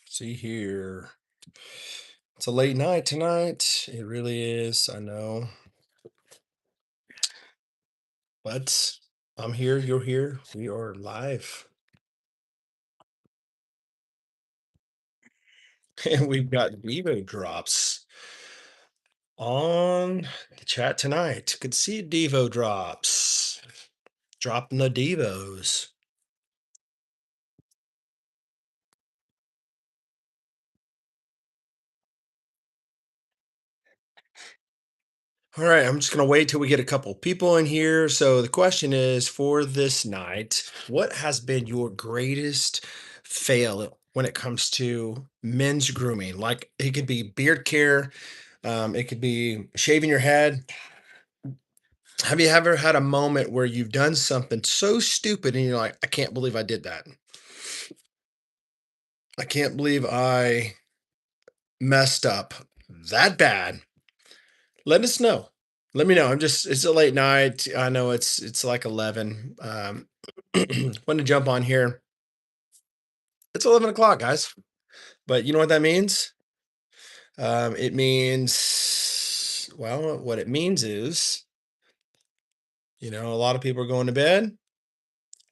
See here. It's a late night tonight. It really is. I know. But I'm here. You're here. We are live. And we've got Devo drops on the chat tonight. Good to see you, Devo drops. Dropping the Devos. All right, I'm just going to wait till we get a couple people in here. So, the question is for this night, what has been your greatest fail when it comes to men's grooming? Like it could be beard care, it could be shaving your head. Have you ever had a moment where you've done something so stupid and you're like, I can't believe I did that? I can't believe I messed up that bad. Let us know. Let me know. It's a late night. I know it's like 11. Want to jump on here. It's 11 o'clock, guys. But you know what that means? It means, well, what it means is, a lot of people are going to bed.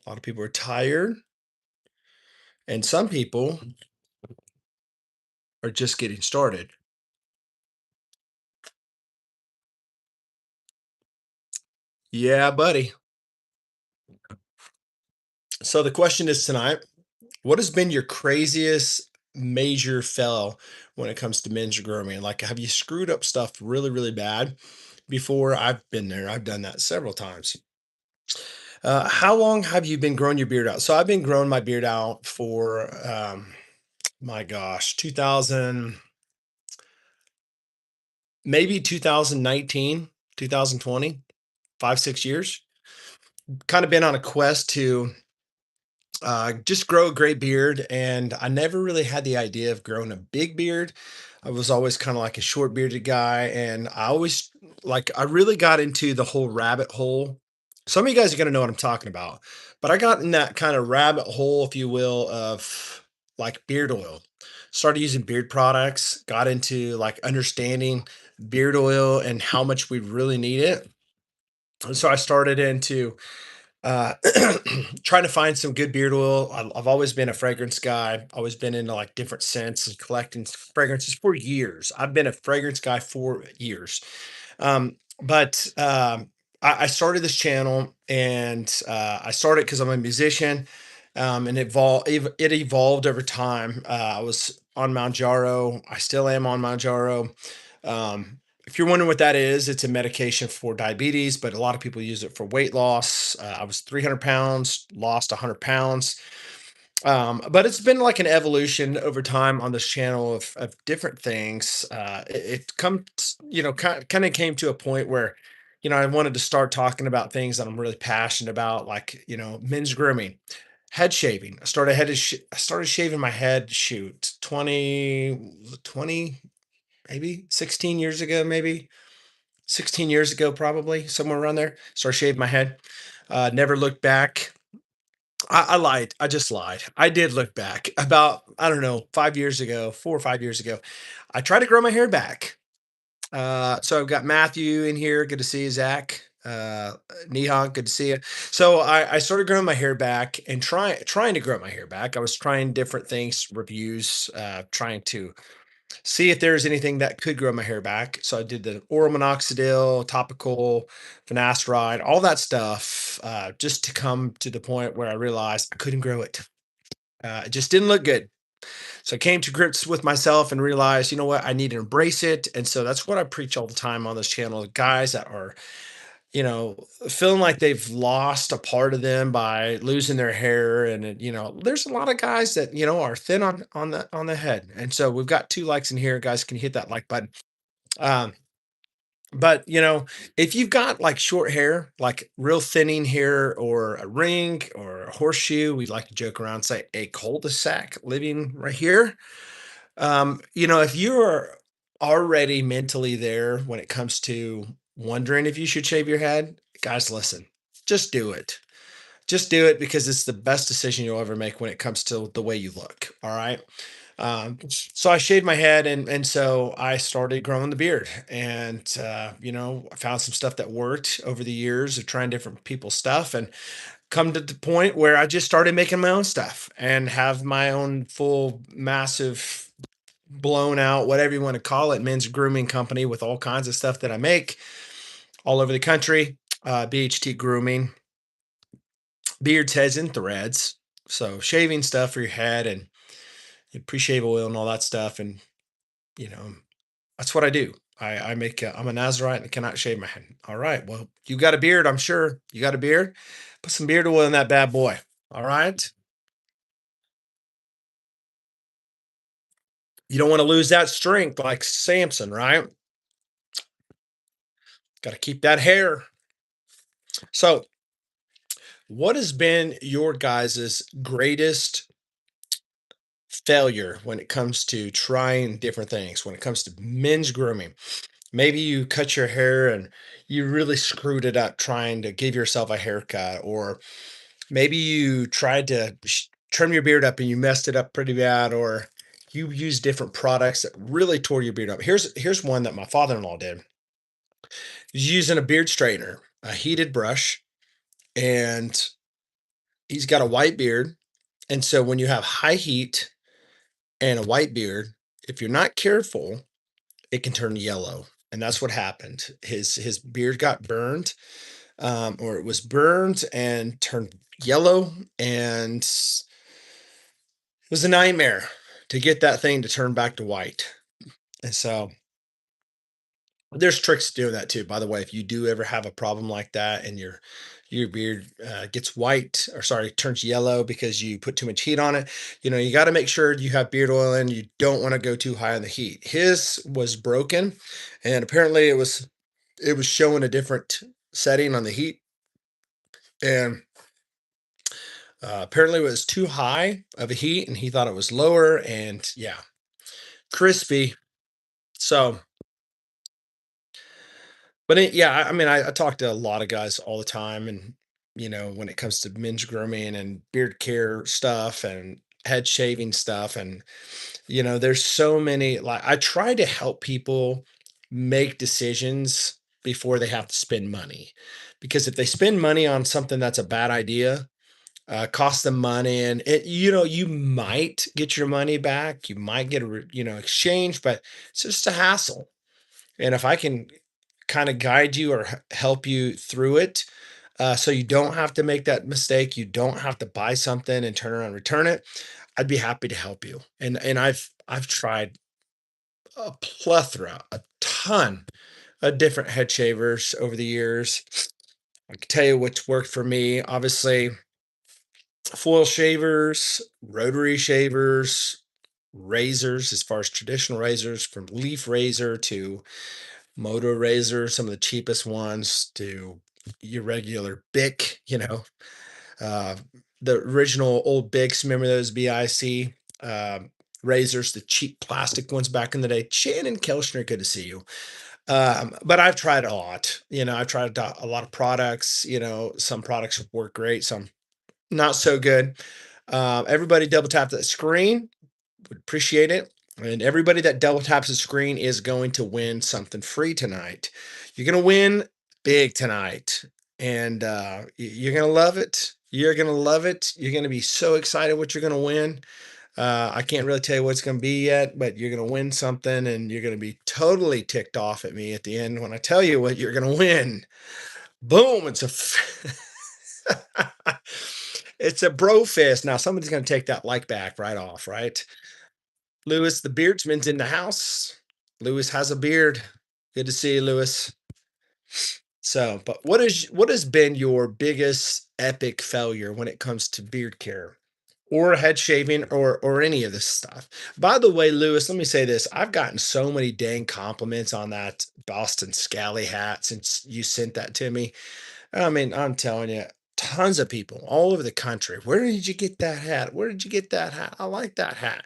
A lot of people are tired. And some people are just getting started. Yeah, buddy. So the question is tonight, what has been your craziest major fail when it comes to men's grooming? Like, have you screwed up stuff really, really bad before? I've been there. I've done that several times. How long have you been growing your beard out? So I've been growing my beard out for, my gosh, 2000, maybe 2019, 2020, 5, 6 years. Kind of been on a quest to just grow a great beard. And I never really had the idea of growing a big beard. I was always kind of like a short bearded guy. And I really got into the whole rabbit hole. Some of you guys are going to know what I'm talking about. But I got in that kind of rabbit hole, if you will, of like beard oil. Started using beard products, got into like understanding beard oil and how much we really need it. And so I started into uh, trying to find some good beard oil. I've always been a fragrance guy. Always been into like different scents and collecting fragrances for years. I've been a fragrance guy for years. But I started this channel, and I started because I'm a musician, and it evolved over time. I was on Mount Jaro. I still am on Mount Jaro. If you're wondering what that is, it's a medication for diabetes, but a lot of people use it for weight loss. I was 300 pounds, lost 100 pounds. But it's been like an evolution over time on this channel of different things. It comes, kind of came to a point where, I wanted to start talking about things that I'm really passionate about, like, men's grooming, head shaving. I started shaving my head, shoot, 20, maybe 16 years ago, maybe 16 years ago, probably somewhere around there. Started shaving my head. Never looked back. I lied. I just lied. I did look back about, I don't know, 5 years ago, 4 or 5 years ago. I tried to grow my hair back. So I've got Matthew in here. Good to see you, Zach. Nihon, good to see you. So I started growing my hair back and trying to grow my hair back. I was trying different things, reviews, trying to see if there's anything that could grow my hair back. So I did the oral minoxidil, topical, finasteride, all that stuff, just to come to the point where I realized I couldn't grow it. It just didn't look good. So I came to grips with myself and realized, you know what, I need to embrace it. And so that's what I preach all the time on this channel. Guys that are, feeling like they've lost a part of them by losing their hair. And there's a lot of guys that, are thin on the head. And so we've got 2 likes in here. Guys, can you hit that like button? Um, but if you've got like short hair, like real thinning hair, or a ring or a horseshoe, we like to joke around, say a cul-de-sac living right here. If you're already mentally there when it comes to wondering if you should shave your head, Guys, listen, just do it. Just do it because it's the best decision you'll ever make when it comes to the way you look. All right. So I shaved my head and so I started growing the beard. And, I found some stuff that worked over the years of trying different people's stuff and come to the point where I just started making my own stuff and have my own full, massive, blown out, whatever you want to call it, men's grooming company with all kinds of stuff that I make all over the country. BHT Grooming, beards, heads, and threads. So shaving stuff for your head and pre-shave oil and all that stuff. And you know, that's what I do. I make. I'm a Nazarite and cannot shave my head. All right. Well, you got a beard. I'm sure you got a beard. Put some beard oil in that bad boy. All right. You don't want to lose that strength like Samson, right? Got to keep that hair. So, what has been your guys's greatest failure when it comes to trying different things? When it comes to men's grooming, maybe you cut your hair and you really screwed it up trying to give yourself a haircut, or maybe you tried to trim your beard up and you messed it up pretty bad, or you used different products that really tore your beard up. Here's one that my father-in-law did. He's using a beard straightener, a heated brush, and he's got a white beard. And so when you have high heat and a white beard, if you're not careful, it can turn yellow. And that's what happened. His beard got burned, or it was burned and turned yellow, and it was a nightmare to get that thing to turn back to white. And so there's tricks to doing that too. By the way, if you do ever have a problem like that and your beard gets white, or sorry, turns yellow because you put too much heat on it, you got to make sure you have beard oil and you don't want to go too high on the heat. His was broken, and apparently it was showing a different setting on the heat, and apparently it was too high of a heat, and he thought it was lower, and yeah, crispy. So but yeah, I mean, I talk to a lot of guys all the time, and when it comes to men's grooming and beard care stuff and head shaving stuff, and there's so many. Like, I try to help people make decisions before they have to spend money, because if they spend money on something that's a bad idea, cost them money, and you might get your money back, you might get a exchange, but it's just a hassle. And if I can kind of guide you or help you through it, so you don't have to make that mistake, you don't have to buy something and turn around and return it, I'd be happy to help you. And I've tried a plethora, a ton of different head shavers over the years. I can tell you what's worked for me. Obviously, foil shavers, rotary shavers, razors, as far as traditional razors, from leaf razor to motor razor, some of the cheapest ones, to your regular Bic, uh, the original old Bics. Remember those BIC razors, the cheap plastic ones back in the day? Shannon Kelchner, good to see you. But I've tried a lot. I've tried a lot of products. Some products work great, some not so good. Everybody double tap that screen. Would appreciate it. And everybody that double taps the screen is going to win something free tonight. You're going to win big tonight. And you're going to love it. You're going to love it. You're going to be so excited what you're going to win. I can't really tell you what it's going to be yet, but you're going to win something, and you're going to be totally ticked off at me at the end when I tell you what you're going to win. Boom. It's a bro fist. Now, somebody's going to take that like back right off, right? Lewis, the beardsman's in the house. Lewis has a beard. Good to see you, Lewis. So, but what has been your biggest epic failure when it comes to beard care or head shaving, or any of this stuff? By the way, Lewis, let me say this. I've gotten so many dang compliments on that Boston Scally hat since you sent that to me. I mean, I'm telling you, tons of people all over the country. Where did you get that hat? Where did you get that hat? I like that hat.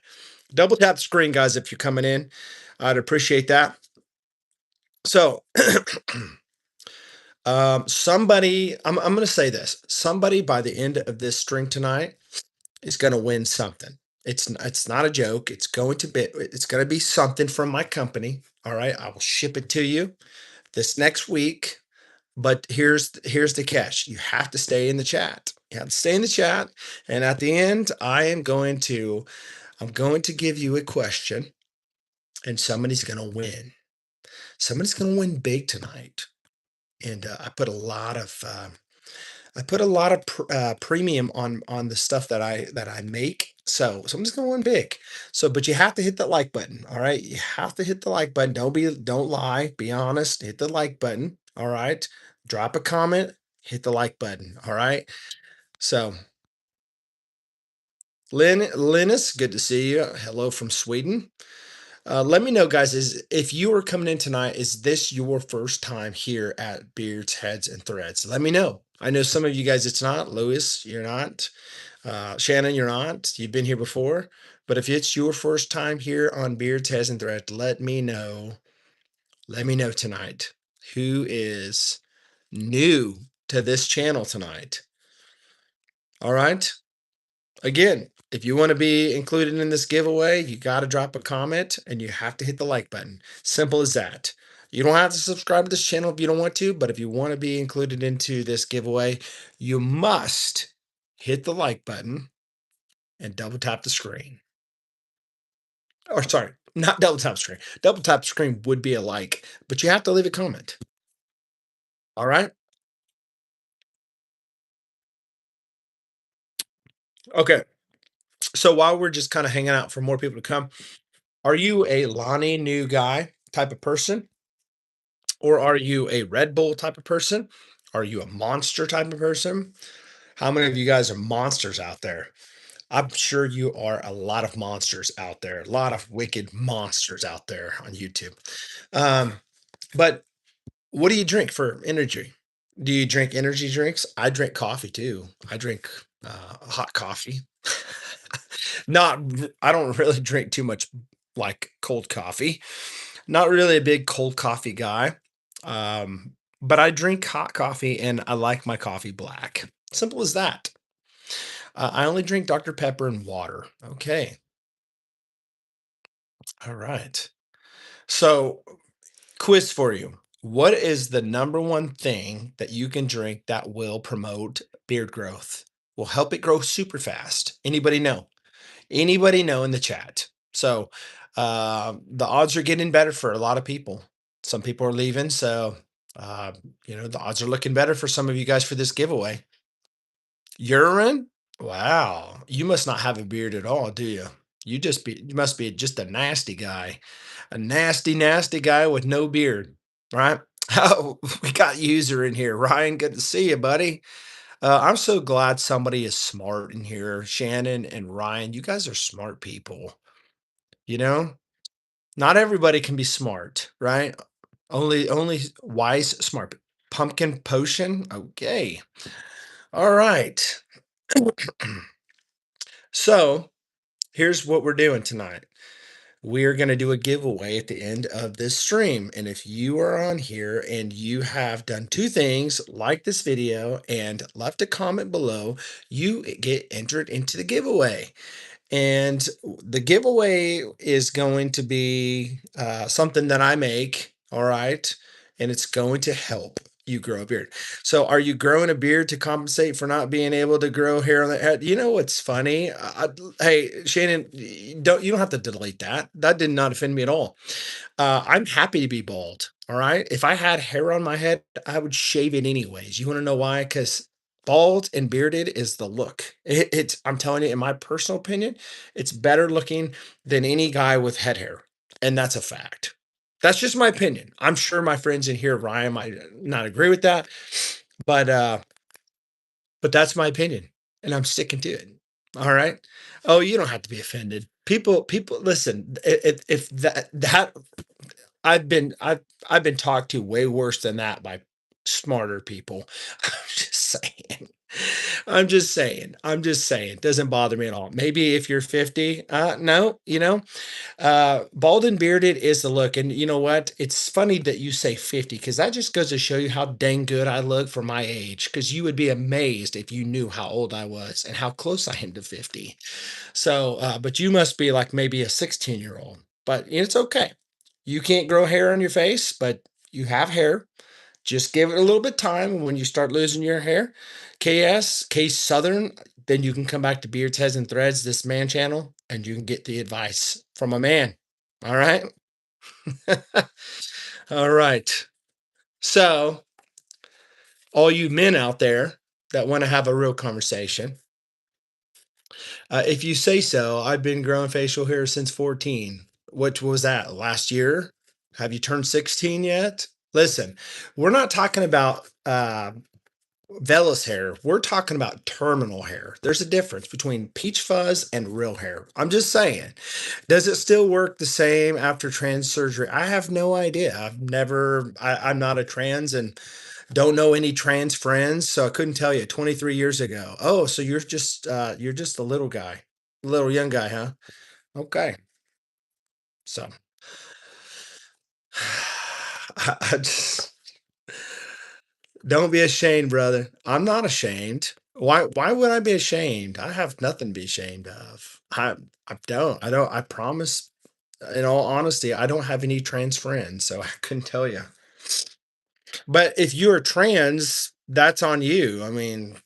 Double tap the screen, guys, if you're coming in. I'd appreciate that. So, Somebody, I'm going to say this. Somebody by the end of this string tonight is going to win something. It's not a joke. It's going to be something from my company. All right, I will ship it to you this next week. But here's the catch. You have to stay in the chat. You have to stay in the chat. And at the end, I'm going to give you a question, and somebody's going to win. Somebody's going to win big tonight. And I put a lot of premium on the stuff that I make. So someone's going to win big. So, but you have to hit that like button. All right, you have to hit the like button. Don't lie. Be honest. Hit the like button. All right. Drop a comment. Hit the like button. All right. So, Linus, good to see you. Hello from Sweden. Let me know, guys, is if you are coming in tonight, is this your first time here at Beards, Heads, and Threads? Let me know. I know some of you guys, it's not. Lewis, you're not. Shannon, you're not. You've been here before. But if it's your first time here on Beards, Heads, and Threads, let me know. Let me know tonight who is new to this channel tonight. All right. Again, if you want to be included in this giveaway, you got to drop a comment and you have to hit the like button. Simple as that. You don't have to subscribe to this channel if you don't want to, but if you want to be included into this giveaway, you must hit the like button and double tap the screen. Or sorry, not double tap the screen. Double tap the screen would be a like, but you have to leave a comment. All right? Okay. So while we're just kind of hanging out for more people to come, are you a Lonnie new guy type of person? Or are you a Red Bull type of person? Are you a monster type of person? How many of you guys are monsters out there? I'm sure you are a lot of monsters out there, a lot of wicked monsters out there on YouTube. Um, but what do you drink for energy? Do you drink energy drinks? I drink coffee too. I drink hot coffee. Not, I don't really drink too much like cold coffee. Not really a big cold coffee guy. But I drink hot coffee and I like my coffee black. Simple as that. I only drink Dr. Pepper and water. Okay. All right. So, quiz for you. What is the number one thing that you can drink that will promote beard growth? Will help it grow super fast? Anybody know? Anybody know in the chat? So, the odds are getting better for a lot of people. Some people are leaving, so uh, the odds are looking better for some of you guys for this giveaway. Urine? Wow, you must not have a beard at all, do you? You must be just a nasty guy, a nasty, nasty guy with no beard, right? Oh, we got user in here, Ryan. Good to see you, buddy. I'm so glad somebody is smart in here. Shannon and Ryan, you guys are smart people. You know, not everybody can be smart, right? Only wise, smart. Pumpkin potion. Okay. All right. So here's what we're doing tonight. We are going to do a giveaway at the end of this stream. And if you are on here and you have done two things, like this video and left a comment below, you get entered into the giveaway. And the giveaway is going to be something that I make. All right. And it's going to help you grow a beard. So, are you growing a beard to compensate for not being able to grow hair on the head? You know what's funny? Hey, Shannon, you don't have to delete that. That did not offend me at all. I'm happy to be bald. All right. If I had hair on my head, I would shave it anyways. You want to know why? Because bald and bearded is the look. I'm telling you, in my personal opinion, it's better looking than any guy with head hair. And that's a fact. That's just my opinion. I'm sure my friends in here, Ryan, might not agree with that, but but that's my opinion, and I'm sticking to it. All right. Oh, you don't have to be offended. People, listen. If that I've been talked to way worse than that by smarter people. I'm just saying. I'm just saying. I'm just saying. Doesn't bother me at all. Maybe if you're 50, no, bald and bearded is the look. And you know what? It's funny that you say 50 because that just goes to show you how dang good I look for my age. Because you would be amazed if you knew how old I was and how close I am to 50. So, but you must be like maybe a 16-year-old, but it's okay. You can't grow hair on your face, but you have hair. Just give it a little bit time. When you start losing your hair, Case Southern, then you can come back to Beards, Heads, and Threads, this man channel, and you can get the advice from a man. All right. All right. So, all you men out there that want to have a real conversation, if you say so, I've been growing facial hair since 14. Which was that last year? Have you turned 16 yet? Listen, we're not talking about vellus hair. We're talking about terminal hair. There's a difference between peach fuzz and real hair. I'm just saying. Does it still work the same after trans surgery? I have no idea. I'm not a trans and don't know any trans friends, so I couldn't tell you 23 years ago. Oh, so you're just a little guy, little young guy, huh? Okay. So I just don't be ashamed, brother. I'm not ashamed. Why would I be ashamed? I have nothing to be ashamed of. I promise, in all honesty, I don't have any trans friends, so I couldn't tell you. But if you're trans, that's on you. I mean,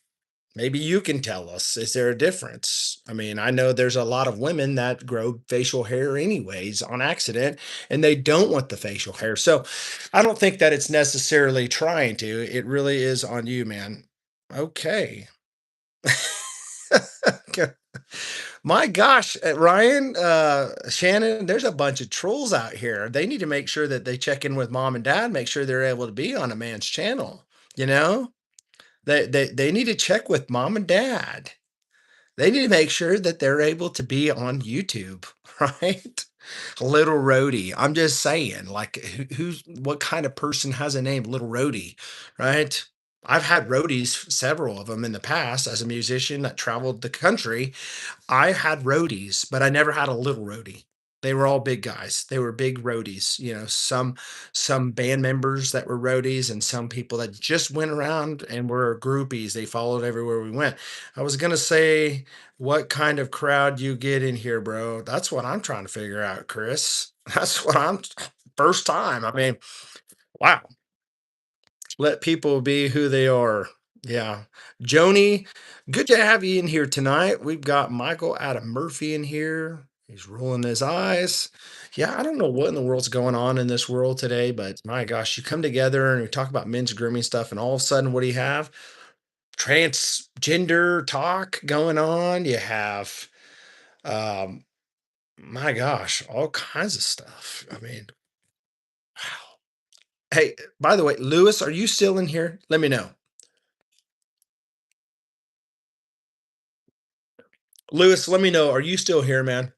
maybe you can tell us, is there a difference? I mean, I know there's a lot of women that grow facial hair anyways on accident, and they don't want the facial hair. So I don't think that it's necessarily trying to. It really is on you, man. Okay. My gosh, Ryan, Shannon, there's a bunch of trolls out here. They need to make sure that they check in with mom and dad, make sure they're able to be on a man's channel. You know, they need to check with mom and dad. They need to make sure that they're able to be on YouTube, right? Little Rhodey. I'm just saying, like, who's what kind of person has a name Little Rhodey, right? I've had roadies, several of them in the past as a musician that traveled the country. I had roadies, but I never had a little roadie. They were all big guys. They were big roadies. Some band members that were roadies, and some people that just went around and were groupies. They followed everywhere we went. I was gonna say, what kind of crowd you get in here, bro? That's what I'm trying to figure out, Chris. That's what I'm first time. I mean, wow. Let people be who they are. Yeah. Joni, good to have you in here tonight. We've got Michael Adam Murphy in here. He's rolling his eyes. Yeah, I don't know what in the world's going on in this world today, but my gosh, you come together and we talk about men's grooming stuff, and all of a sudden, what do you have? Transgender talk going on. You have, um, my gosh, all kinds of stuff. I mean, wow. Hey, by the way, Lewis, are you still in here? Let me know. Lewis, let me know. Are you still here, man?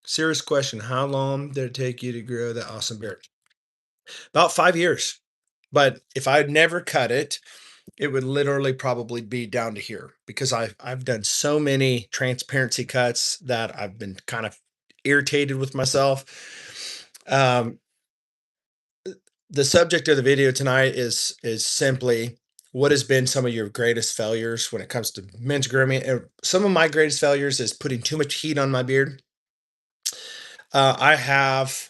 Serious question. How long did it take you to grow that awesome beard? About 5 years. But if I'd never cut it, it would literally probably be down to here because I've done so many transparency cuts that I've been kind of irritated with myself. The subject of the video tonight is simply what has been some of your greatest failures when it comes to men's grooming. Some of my greatest failures is putting too much heat on my beard. I have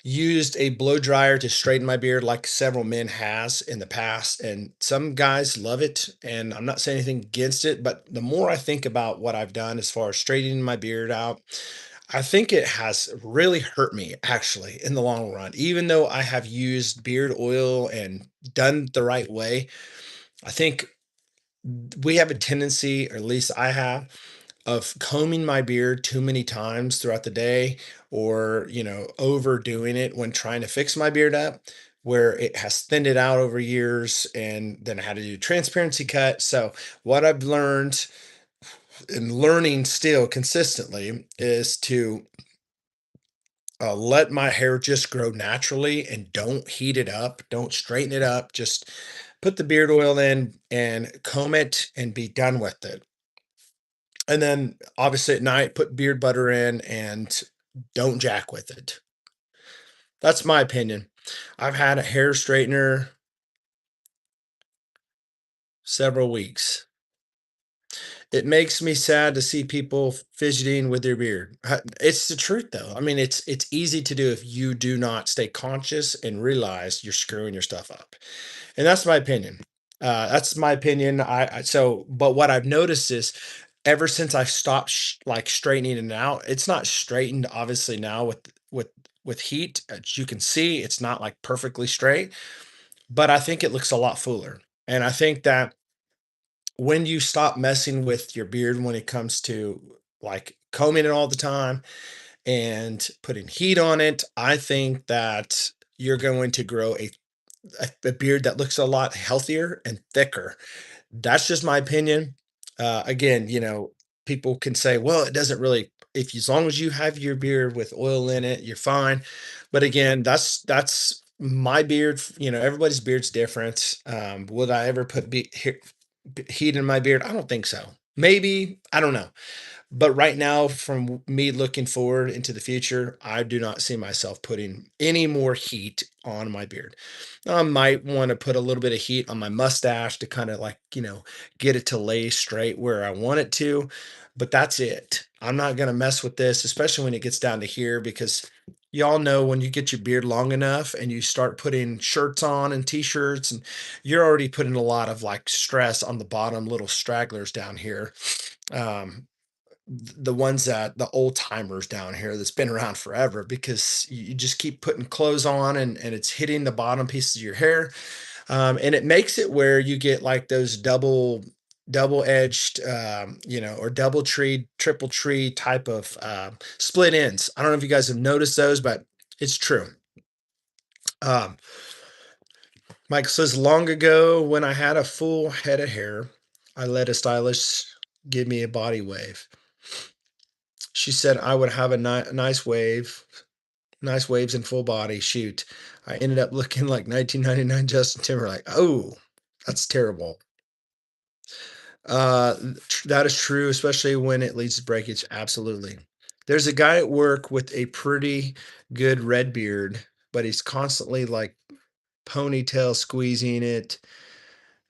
used a blow dryer to straighten my beard like several men has in the past, and some guys love it, and I'm not saying anything against it, but the more I think about what I've done as far as straightening my beard out, I think it has really hurt me actually in the long run. Even though I have used beard oil and done the right way, I think we have a tendency, or at least I have, of combing my beard too many times throughout the day, or overdoing it when trying to fix my beard up, where it has thinned it out over years, and then I had to do transparency cut. So what I've learned, and learning still consistently, is to Let my hair just grow naturally and don't heat it up. Don't straighten it up. Just put the beard oil in and comb it and be done with it. And then obviously at night, put beard butter in and don't jack with it. That's my opinion. I've had a hair straightener several weeks. It makes me sad to see people fidgeting with their beard. It's the truth though. I mean, it's easy to do if you do not stay conscious and realize you're screwing your stuff up. And that's my opinion. That's my opinion. But what I've noticed is ever since I've stopped like straightening it out, it's not straightened obviously now with heat. As you can see, it's not like perfectly straight, but I think it looks a lot fuller. And I think that when you stop messing with your beard when it comes to like combing it all the time and putting heat on it, I think that you're going to grow a beard that looks a lot healthier and thicker. That's just my opinion. Again, people can say, well, it doesn't really, if as long as you have your beard with oil in it, you're fine. But again, that's my beard. Everybody's beard's different. Would I ever put heat in my beard? I don't think so. Maybe, I don't know. But right now, from me looking forward into the future, I do not see myself putting any more heat on my beard. I might want to put a little bit of heat on my mustache to kind of like, get it to lay straight where I want it to. But that's it. I'm not going to mess with this, especially when it gets down to here, because y'all know when you get your beard long enough and you start putting shirts on and t-shirts, and you're already putting a lot of like stress on the bottom little stragglers down here. Um, the ones that the old timers down here that's been around forever, because you just keep putting clothes on and it's hitting the bottom pieces of your hair, and it makes it where you get like those double edged, or double tree triple tree type of split ends. I don't know if you guys have noticed those, but it's true. um, Mike says, long ago when I had a full head of hair, I let a stylist give me a body wave. She said I would have a nice wave, nice waves and full body. Shoot, I ended up looking like 1999 Justin Timberlake. Oh, that's terrible. That is true, especially when it leads to breakage. Absolutely. There's a guy at work with a pretty good red beard, but he's constantly like ponytail squeezing it,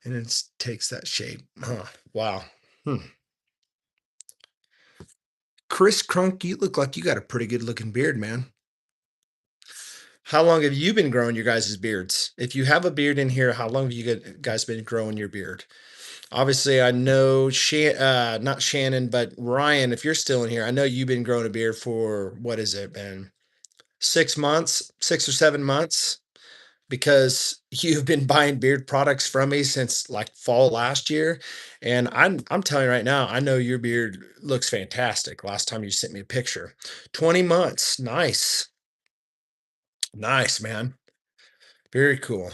and it takes that shape. Huh. Wow. Hmm. Chris Crunk, you look like you got a pretty good looking beard, man. How long have you been growing your guys' beards? If you have a beard in here, how long have you guys been growing your beard? Obviously, I know not Shannon, but Ryan, if you're still in here, I know you've been growing a beard for what is it, man? 6 months, 6 or 7 months, because you've been buying beard products from me since like fall last year. And I'm telling you right now, I know your beard looks fantastic. Last time you sent me a picture. 20 months. Nice. Nice, man. Very cool.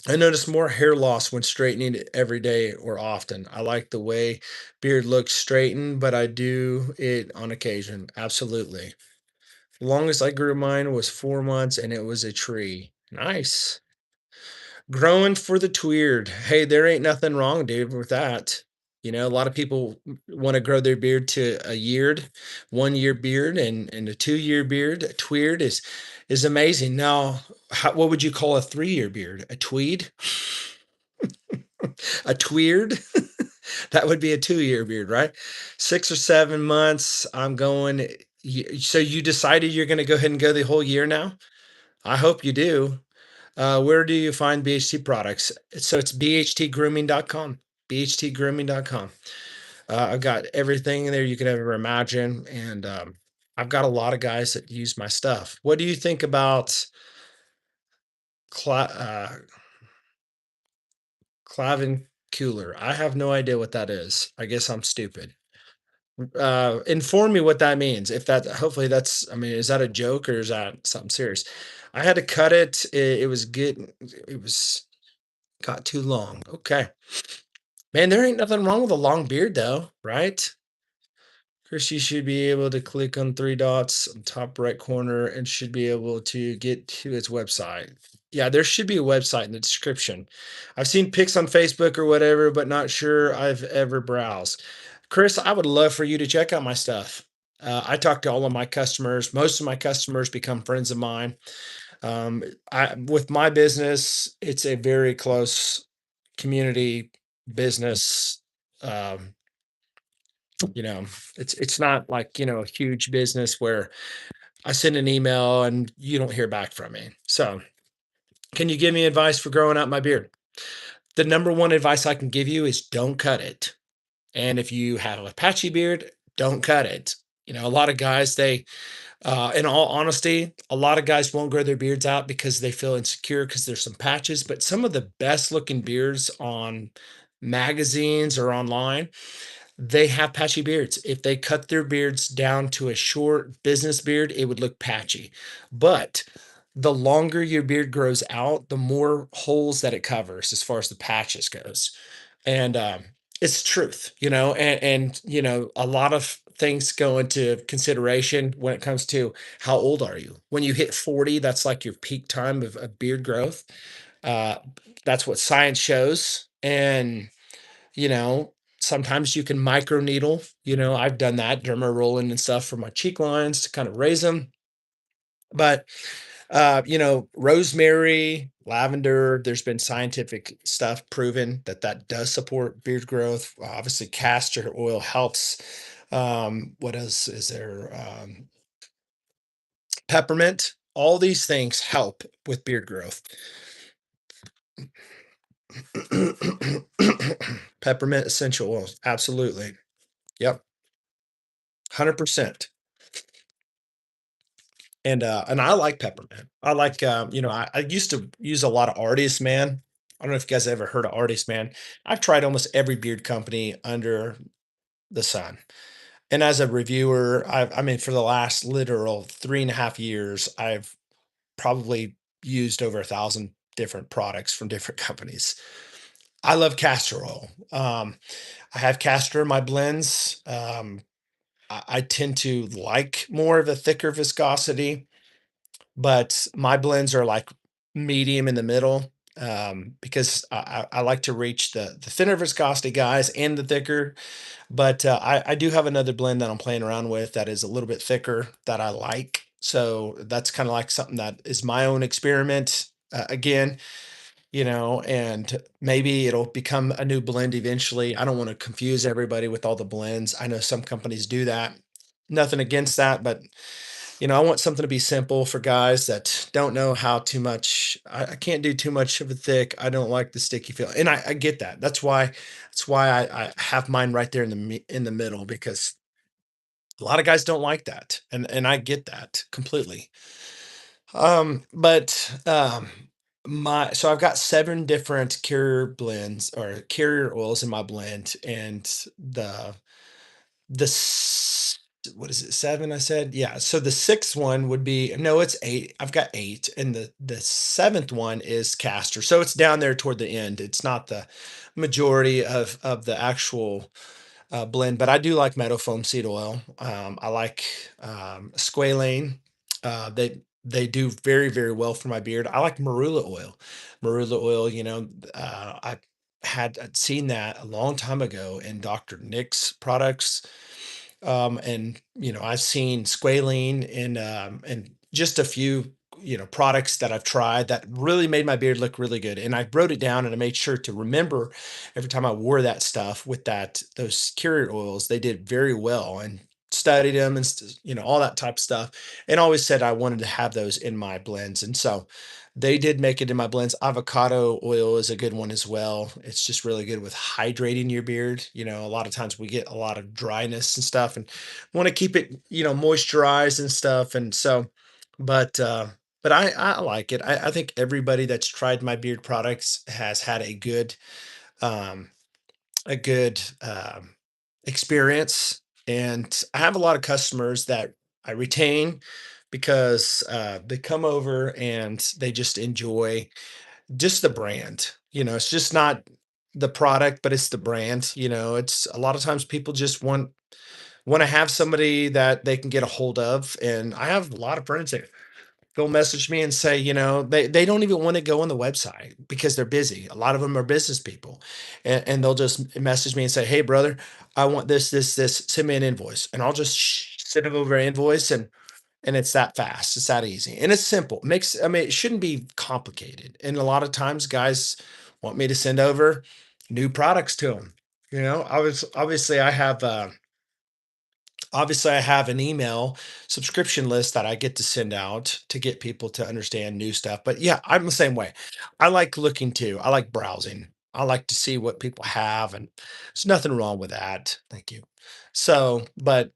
I notice more hair loss when straightening it every day or often. I like the way beard looks straightened, but I do it on occasion. Absolutely. Longest I grew mine was 4 months and it was a tree. Nice. Growing for the tweerd. Hey, there ain't nothing wrong, dude, with that. A lot of people want to grow their beard to a yeared, 1 year beard, and a 2 year beard. A tweerd is amazing. Now, what would you call a 3 year beard? A tweed? A tweerd? That would be a 2 year beard, right? 6 or 7 months. I'm going. So you decided you're going to go ahead and go the whole year now? I hope you do. Where do you find BHT products? So it's bhtgrooming.com. bhtgrooming.com. I've got everything in there you could ever imagine, and I've got a lot of guys that use my stuff. What do you think about cla- uh, clavicular? I have no idea what that is. I guess I'm stupid. Inform me what that means. If that, hopefully that's, I mean, is that a joke or is that something serious? I had to cut it. It was good. It was got too long. Okay. Man, there ain't nothing wrong with a long beard though, right? Chris, you should be able to click on three dots on top right corner and should be able to get to its website. Yeah, there should be a website in the description. I've seen pics on Facebook or whatever, but not sure I've ever browsed. Chris, I would love for you to check out my stuff. I talk to all of my customers. Most of my customers become friends of mine. With my business, it's a very close community business. Um, you know, it's not like, a huge business where I send an email and you don't hear back from me. So, can you give me advice for growing out my beard? The number one advice I can give you is don't cut it. And if you have a patchy beard, don't cut it. A lot of guys, in all honesty, a lot of guys won't grow their beards out because they feel insecure because there's some patches. But some of the best looking beards on magazines or online, they have patchy beards. If they cut their beards down to a short business beard, it would look patchy. But the longer your beard grows out, the more holes that it covers as far as the patches goes. And it's the truth, and a lot of things go into consideration when it comes to how old are you. When you hit 40, that's like your peak time of beard growth. Uh, that's what science shows. And you know, sometimes you can micro needle. I've done that, derma rolling and stuff for my cheek lines to kind of raise them. But rosemary, lavender, there's been scientific stuff proven that that does support beard growth. Obviously, castor oil helps. What else is there? Peppermint. All these things help with beard growth. Peppermint essential oils. Absolutely. Yep. 100%. And I like peppermint. I like, I used to use a lot of Artist Man. I don't know if you guys ever heard of Artist Man. I've tried almost every beard company under the sun. And as a reviewer, I mean, for the last literal 3.5 years, I've probably used over 1,000 different products from different companies. I love castor oil. I have castor in my blends. I tend to like more of a thicker viscosity, but my blends are like medium in the middle, because I like to reach the thinner viscosity guys and the thicker. But I do have another blend that I'm playing around with that is a little bit thicker that I like. So that's kind of like something that is my own experiment. Again, and maybe it'll become a new blend eventually. I don't want to confuse everybody with all the blends. I know some companies do that. Nothing against that, but I want something to be simple for guys that don't know how too much. I can't do too much of a thick. I don't like the sticky feel, and I get that. That's why I have mine right there in the middle, because a lot of guys don't like that, and I get that completely. But my so I've got 7 different carrier blends or carrier oils in my blend, and the what is it, 7 I said? Yeah, so the 6th one would be, no, it's 8. I've got 8, and the 7th one is castor. So it's down there toward the end. It's not the majority of the actual blend, but I do like meadow foam seed oil. I like squalane. They do very, very well for my beard. I like marula oil. Marula oil, I had seen that a long time ago in Dr. Nick's products. And I've seen squalene and just a few products that I've tried that really made my beard look really good. And I wrote it down and I made sure to remember every time I wore that stuff with those carrier oils. They did very well, and studied them and all that type of stuff, and always said I wanted to have those in my blends. And so they did make it in my blends. Avocado oil is a good one as well. It's just really good with hydrating your beard. A lot of times we get a lot of dryness and stuff and want to keep it, moisturized and stuff. And so, but, uh, but I like it. I think everybody that's tried my beard products has had um, a good, experience. And I have a lot of customers that I retain because they come over and they just enjoy just the brand. It's just not the product, but it's the brand. It's a lot of times people just want want to have somebody that they can get a hold of. And I have a lot of friends that they'll message me and say, they don't even want to go on the website because they're busy. A lot of them are business people, and they'll just message me and say, "Hey, brother, I want this. Send me an invoice," and I'll just send them over an invoice, and it's that fast. It's that easy, and it's simple. I mean, it shouldn't be complicated. And a lot of times, guys want me to send over new products to them. I was obviously I have an email subscription list that I get to send out to get people to understand new stuff. But yeah, I'm the same way. I like looking too. I like browsing. I like to see what people have, and there's nothing wrong with that. Thank you. So, but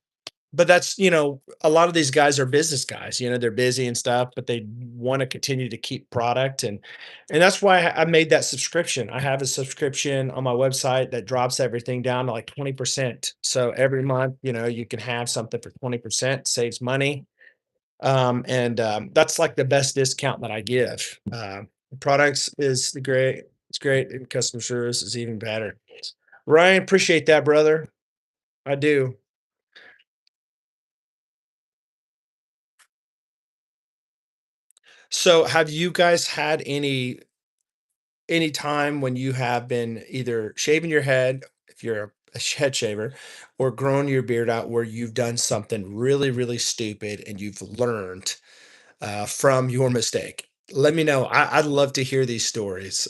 that's, a lot of these guys are business guys. They're busy and stuff, but they want to continue to keep product, and that's why I made that subscription. I have a subscription on my website that drops everything down to like 20%. So every month, you can have something for 20%, saves money. And That's like the best discount that I give. The products is the great, it's great, and customer service is even better. Ryan, appreciate that, brother. I do. So, have you guys had any time when you have been either shaving your head, if you're a head shaver, or growing your beard out, where you've done something really, really stupid and you've learned from your mistake? Let me know. I'd love to hear these stories,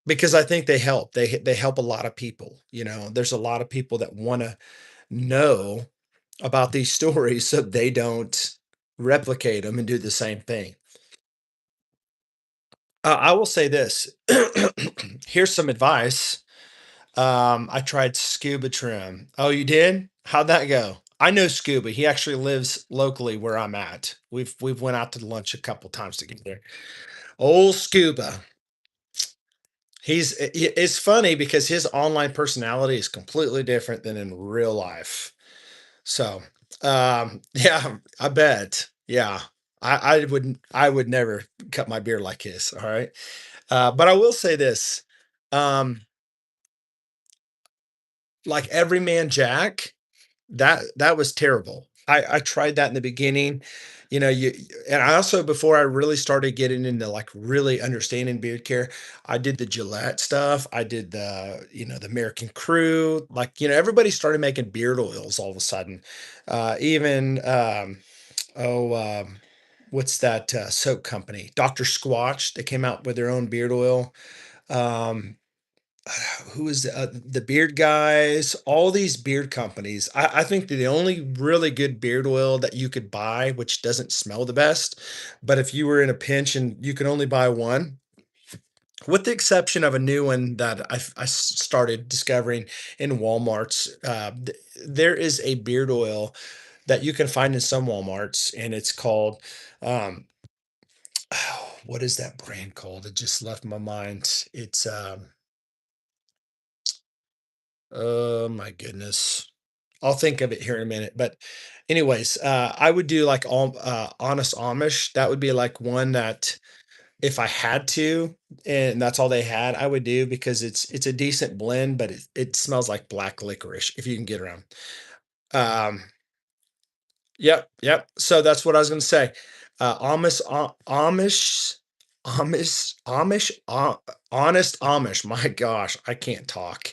because I think they help. They help a lot of people. There's a lot of people that want to know about these stories so they don't replicate them and do the same thing. I will say this. Here's some advice. I tried scuba trim. Oh, you did? How'd that go? I know Scuba. He actually lives locally where I'm at. We've went out to lunch a couple times together. Old Scuba. It's funny because his online personality is completely different than in real life. So, yeah, I bet. Yeah. I would never cut my beard like his. All right. But I will say this. Um, like Everyman Jack, that was terrible. I tried that in the beginning, and I also, before I really started getting into like really understanding beard care, I did the Gillette stuff. I did the American Crew. Like, everybody started making beard oils all of a sudden. Even oh what's that soap company? Dr. Squatch, they came out with their own beard oil. Um, who is the beard guys, all these beard companies. I think that the only really good beard oil that you could buy, which doesn't smell the best, but if you were in a pinch and you could only buy one, with the exception of a new one that I started discovering in Walmart's, there is a beard oil that you can find in some Walmarts, and it's called, um, what is that brand called? It just left my mind. It's, oh my goodness. I'll think of it here in a minute. But anyways, I would do like all honest Amish. That would be like one that, if I had to, and that's all they had, I would do, because it's a decent blend, but it smells like black licorice if you can get around. Um, yep, yep. So that's what I was gonna say. Amish, honest Amish. My gosh, I can't talk.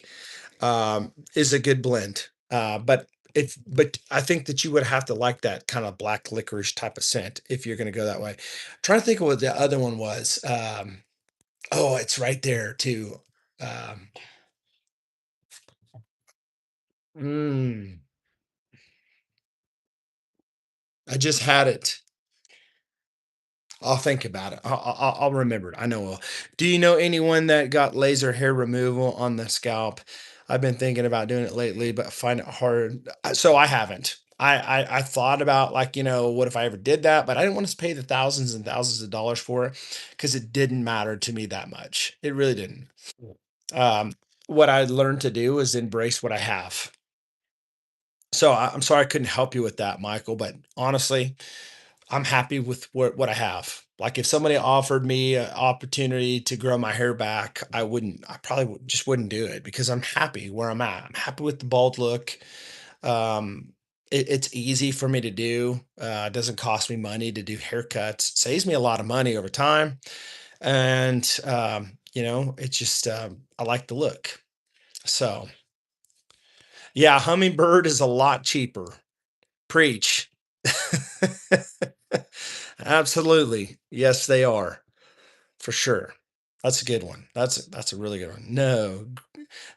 Is a good blend. But I think that you would have to like that kind of black licorice type of scent if you're going to go that way. Trying to think of what the other one was. Oh, it's right there too. Um, mm, I just had it. I'll think about it. I'll remember it. I know. Do you know anyone that got laser hair removal on the scalp? I've been thinking about doing it lately, but I find it hard. So I haven't. I thought about, like, what if I ever did that, but I didn't want to pay the thousands and thousands of dollars for it because it didn't matter to me that much. It really didn't. Um, what I learned to do is embrace what I have. So I'm sorry I couldn't help you with that, Michael, but honestly, I'm happy with what I have. Like if somebody offered me an opportunity to grow my hair back, I probably just wouldn't do it because I'm happy where I'm at. I'm happy with the bald look. Um, it's easy for me to do. It doesn't cost me money to do haircuts. Saves me a lot of money over time. And, it's just, I like the look. So, yeah, hummingbird is a lot cheaper. Preach. Absolutely. Yes, they are for sure. That's a good one. That's a really good one. No,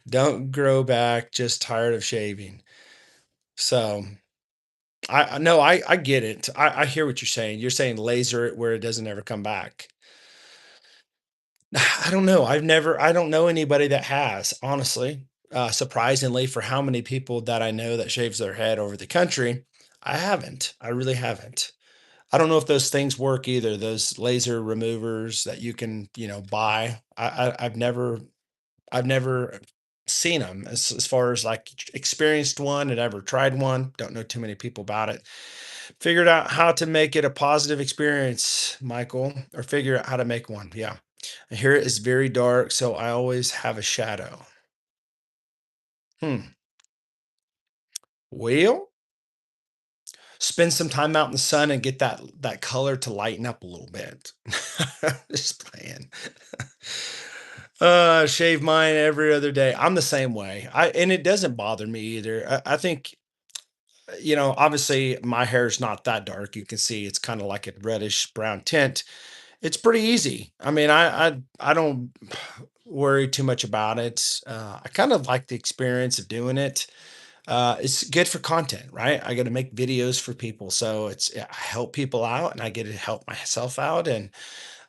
don't grow back. Just tired of shaving. So no, I get it. I hear what you're saying. You're saying laser it where it doesn't ever come back. I don't know. I don't know anybody that has, honestly. Surprisingly, for how many people that I know that shaves their head over the country, I haven't. I really haven't. I don't know if those things work either. Those laser removers that you can, buy. I've never seen them as far as like experienced one and ever tried one. Don't know too many people about it. Figured out how to make it a positive experience, Michael, or figure out how to make one. Yeah. And here it is very dark, so I always have a shadow. Hmm. Well, spend some time out in the sun and get that color to lighten up a little bit. Just playing. Shave mine every other day. I'm the same way. And it doesn't bother me either. I think obviously my hair is not that dark. You can see it's kind of like a reddish brown tint. It's pretty easy. I mean, I don't worry too much about it. I kind of like the experience of doing it. It's good for content, right? I got to make videos for people, so I help people out, and I get to help myself out, and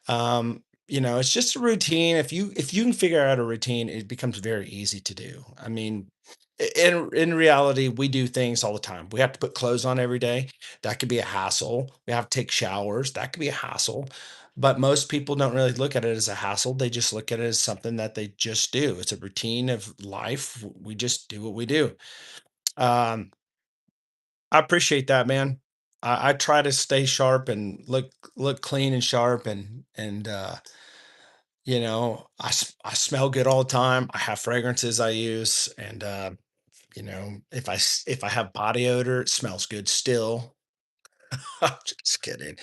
it's just a routine. If you can figure out a routine, it becomes very easy to do. I mean, in reality, we do things all the time. We have to put clothes on every day. That could be a hassle. We have to take showers. That could be a hassle. But most people don't really look at it as a hassle. They just look at it as something that they just do. It's a routine of life. We just do what we do. Um, I appreciate that, man. I try to stay sharp and look clean and sharp and I smell good all the time. I have fragrances I use and if I have body odor, it smells good still. I'm just kidding.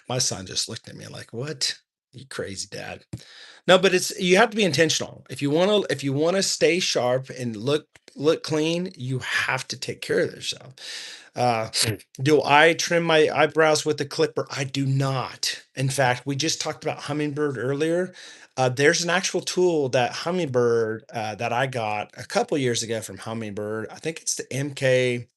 My son just looked at me like, "What? You crazy dad." No, but you have to be intentional. If you want to stay sharp and look clean, you have to take care of yourself. Uh, do I trim my eyebrows with a clipper? I do not. In fact, we just talked about Hummingbird earlier. There's an actual tool that Hummingbird that I got a couple years ago from Hummingbird. I think it's the MK.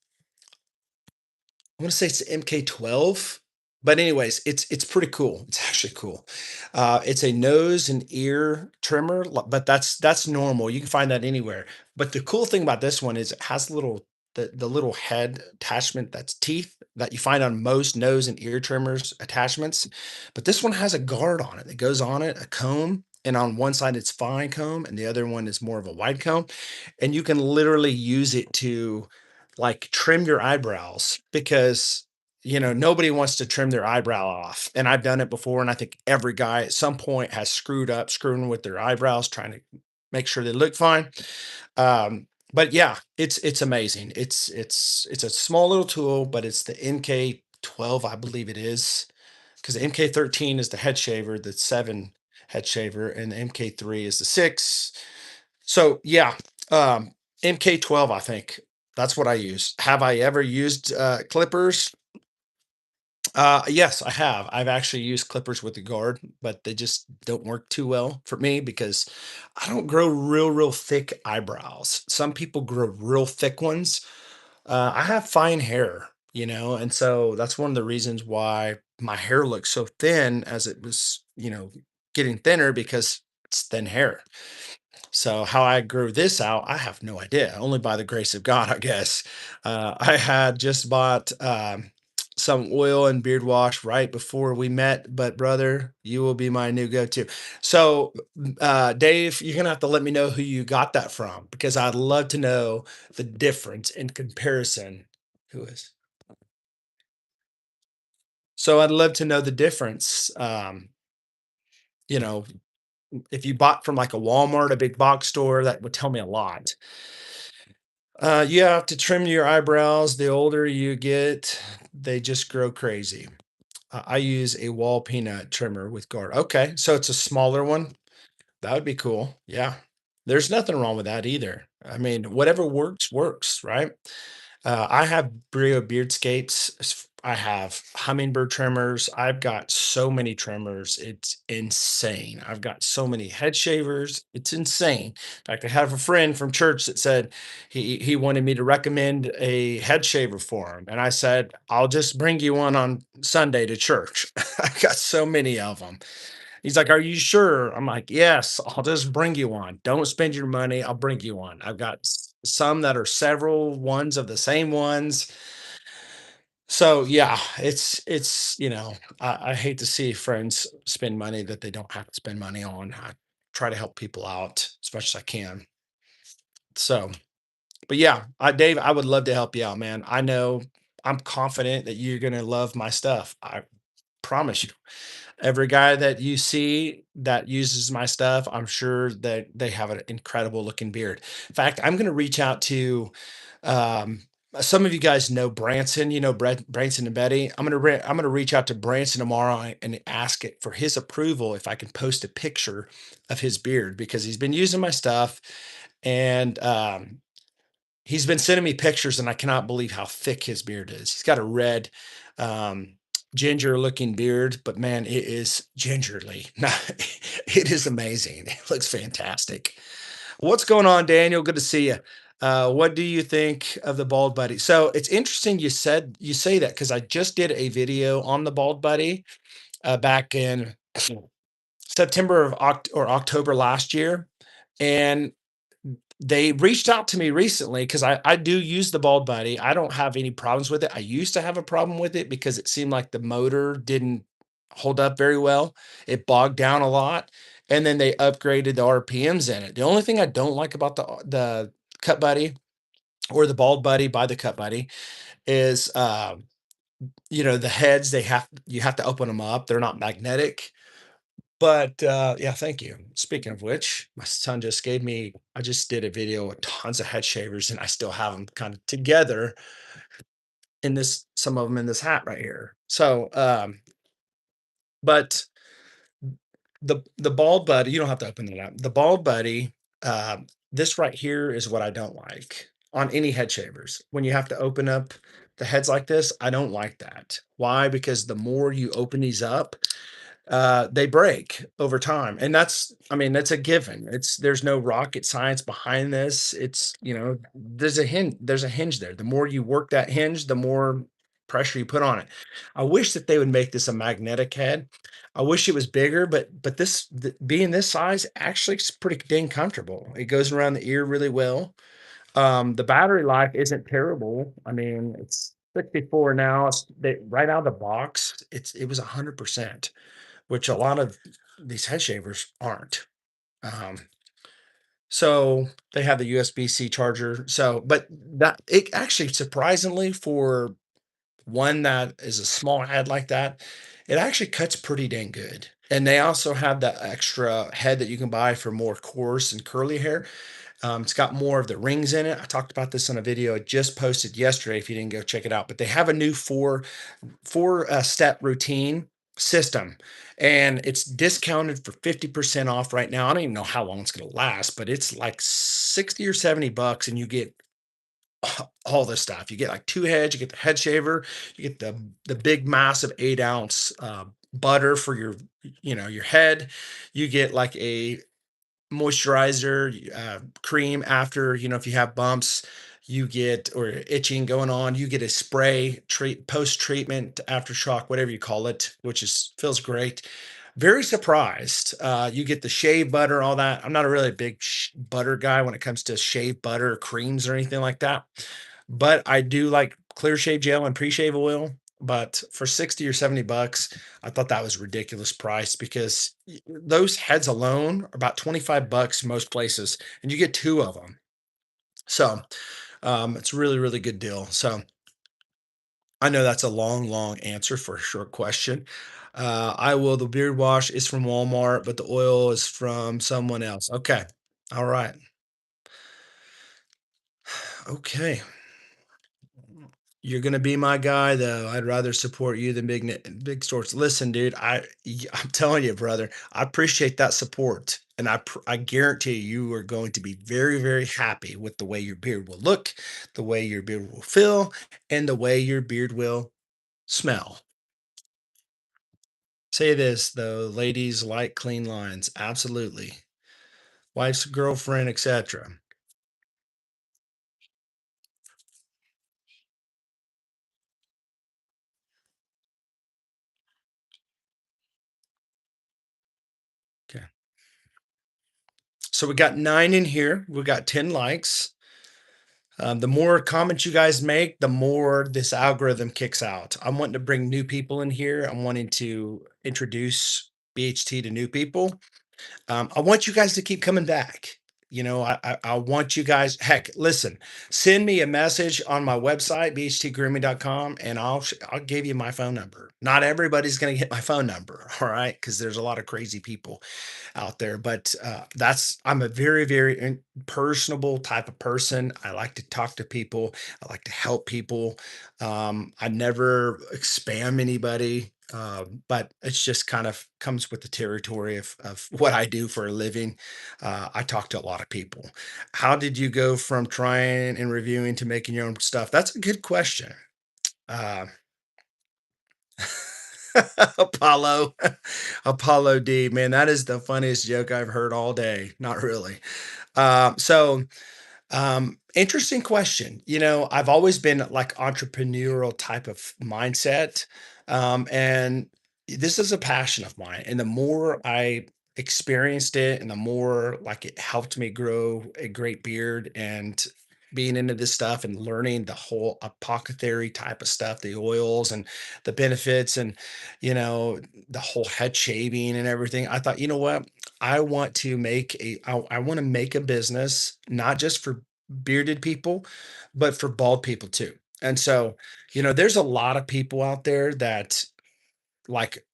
I want to say it's the MK12. But anyways, it's pretty cool. It's actually cool. It's a nose and ear trimmer, but that's normal. You can find that anywhere. But the cool thing about this one is it has the little head attachment that's teeth that you find on most nose and ear trimmers attachments. But this one has a guard on it that goes on it, a comb, and on one side it's fine comb, and the other one is more of a wide comb. And you can literally use it to like trim your eyebrows because nobody wants to trim their eyebrow off. And I've done it before, and I think every guy at some point has screwing with their eyebrows, trying to make sure they look fine. But yeah, it's amazing. It's a small little tool, but it's the MK12, I believe it is, because the MK13 is the head shaver, the 7 head shaver, and the MK3 is the 6. So yeah, MK12, I think that's what I use. Have I ever used clippers? Yes, I have. I've actually used clippers with the guard, but they just don't work too well for me because I don't grow real thick eyebrows. Some people grow real thick ones. I have fine hair, and so that's one of the reasons why my hair looks so thin as it was, getting thinner because it's thin hair. So how I grew this out, I have no idea. Only by the grace of God, I guess. I had just bought some oil and beard wash right before we met, but brother, you will be my new go-to. So, Dave, you're gonna have to let me know who you got that from because I'd love to know the difference in comparison. Who is? So I'd love to know the difference. You know, if you bought from like a Walmart, a big box store, that would tell me a lot. You have to trim your eyebrows. The older you get, they just grow crazy. I use a wall peanut trimmer with guard. Okay, so it's a smaller one. That would be cool. Yeah. There's nothing wrong with that either. I mean, whatever works, works, right? I have Brio beardscapes. I have hummingbird trimmers. I've got so many trimmers. It's insane. I've got so many head shavers. It's insane. In fact, I have a friend from church that said he wanted me to recommend a head shaver for him, and I said I'll just bring you one on Sunday to church. I've got so many of them. He's like, "Are you sure?" I'm like, "Yes, I'll just bring you one. Don't spend your money. I'll bring you one." I've got some that are several ones of the same ones. So yeah, I hate to see friends spend money that they don't have to spend money on. I try to help people out as much as I can. So, but yeah, Dave, I would love to help you out, man. I know I'm confident that you're gonna love my stuff. I promise you. Every guy that you see that uses my stuff, I'm sure that they have an incredible looking beard. In fact, I'm going to reach out to um, some of you guys know Branson. You know Branson and Betty. I'm going to reach out to Branson tomorrow and ask it for his approval if I can post a picture of his beard because he's been using my stuff and he's been sending me pictures, and I cannot believe how thick his beard is. He's got a red, um, ginger-looking beard, but man, it is gingerly. It is amazing. It looks fantastic. What's going on, Daniel? Good to see you. What do you think of the bald buddy? So it's interesting you say that because I just did a video on the bald buddy back in September or October last year, and they reached out to me recently because I do use the bald buddy. I don't have any problems with it. I used to have a problem with it because it seemed like the motor didn't hold up very well. It bogged down a lot. And then they upgraded the RPMs in it. The only thing I don't like about the cut buddy or the bald buddy by the cut buddy is the heads you have to open them up. They're not magnetic. But, yeah, thank you. Speaking of which, my son just gave me I just did a video with tons of head shavers, and I still have them kind of together in this some of them in this hat right here. So, but the bald buddy you don't have to open it up. The bald buddy, this right here is what I don't like on any head shavers. When you have to open up the heads like this, I don't like that. Why? Because the more you open these up, they break over time. And that's a given. There's no rocket science behind this. There's a hinge there. The more you work that hinge, the more pressure you put on it. I wish that they would make this a magnetic head. I wish it was bigger, but being this size actually is pretty dang comfortable. It goes around the ear really well. The battery life isn't terrible. I mean, it's 64 now. Right out of the box, it was 100%, which a lot of these head shavers aren't. Um, so they have the USB-C charger. So, but that it actually surprisingly for one that is a small head like that, it actually cuts pretty dang good. And they also have that extra head that you can buy for more coarse and curly hair. It's got more of the rings in it. I talked about this on a video I just posted yesterday. If you didn't go check it out, but they have a new four step routine system, and it's discounted for 50% off right now. I don't even know how long it's going to last, but it's like 60 or 70 bucks, and you get all this stuff. You get like two heads, you get the head shaver, you get the big massive 8 ounce butter for your head. You get like a moisturizer, cream after, if you have bumps, you get or itching going on, you get a spray post treatment aftershock, whatever you call it, which is feels great. Very surprised. You get the shave butter, all that. I'm not a really big butter guy when it comes to shave butter, creams, or anything like that. But I do like clear shave gel and pre-shave oil. But for 60 or 70 bucks, I thought that was a ridiculous price because those heads alone are about 25 bucks most places, and you get two of them. So it's a really, really good deal. So I know that's a long, long answer for a short question. I will. The beard wash is from Walmart, but the oil is from someone else. Okay. All right. Okay. You're gonna be my guy, though. I'd rather support you than big stores. Listen, dude, I'm telling you, brother, I appreciate that support, and I guarantee you are going to be very, very happy with the way your beard will look, the way your beard will feel, and the way your beard will smell. Say this though, ladies like clean lines. Absolutely. Wife's girlfriend, etc. Okay. So we got 9 in here. We got 10 likes. The more comments you guys make, the more this algorithm kicks out. I'm wanting to bring new people in here. I'm wanting to introduce BHT to new people. I want you guys to keep coming back. I want you guys. Heck, listen, send me a message on my website, bhtgrooming.com, and I'll give you my phone number. Not everybody's going to get my phone number, all right? Because there's a lot of crazy people out there. But that's I'm a very, very personable type of person. I like to talk to people. I like to help people. I never spam anybody. But it's just kind of comes with the territory of what I do for a living. I talk to a lot of people. How did you go from trying and reviewing to making your own stuff? That's a good question. Uh, Apollo, Apollo D, man, that is the funniest joke I've heard all day. Not really. So interesting question. I've always been like entrepreneurial type of mindset. And this is a passion of mine. And the more I experienced it and the more like it helped me grow a great beard and being into this stuff and learning the whole apothecary type of stuff, the oils and the benefits and, you know, the whole head shaving and everything. I thought, you know what? I want to make a business, not just for bearded people, but for bald people too. And so, there's a lot of people out there that like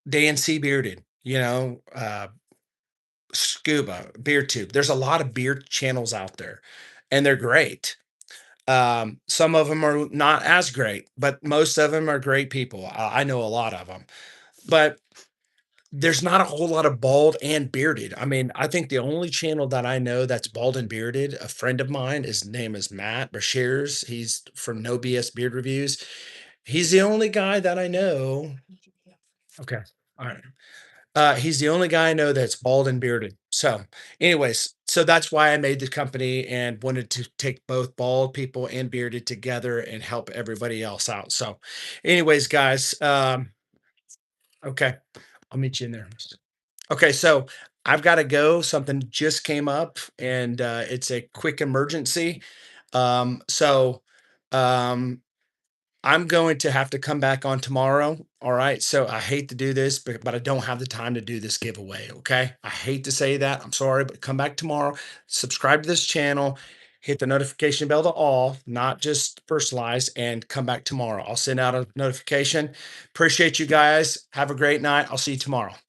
DNC bearded, scuba, beard tube. There's a lot of beard channels out there and they're great. Some of them are not as great, but most of them are great people. I know a lot of them, but there's not a whole lot of bald and bearded. I mean, I think the only channel that I know that's bald and bearded, a friend of mine, his name is Matt Bashirs. He's from No BS Beard Reviews. He's the only guy that I know. Okay. All right. He's the only guy I know that's bald and bearded. So, anyways, so that's why I made the company and wanted to take both bald people and bearded together and help everybody else out. So, anyways, guys, okay, I'll meet you in there. Okay, so I've got to go. Something just came up, and it's a quick emergency. So um, I'm going to have to come back on tomorrow. All right. So I hate to do this, but I don't have the time to do this giveaway. Okay. I hate to say that. I'm sorry, but come back tomorrow. Subscribe to this channel. Hit the notification bell to all, not just personalized, and come back tomorrow. I'll send out a notification. Appreciate you guys. Have a great night. I'll see you tomorrow.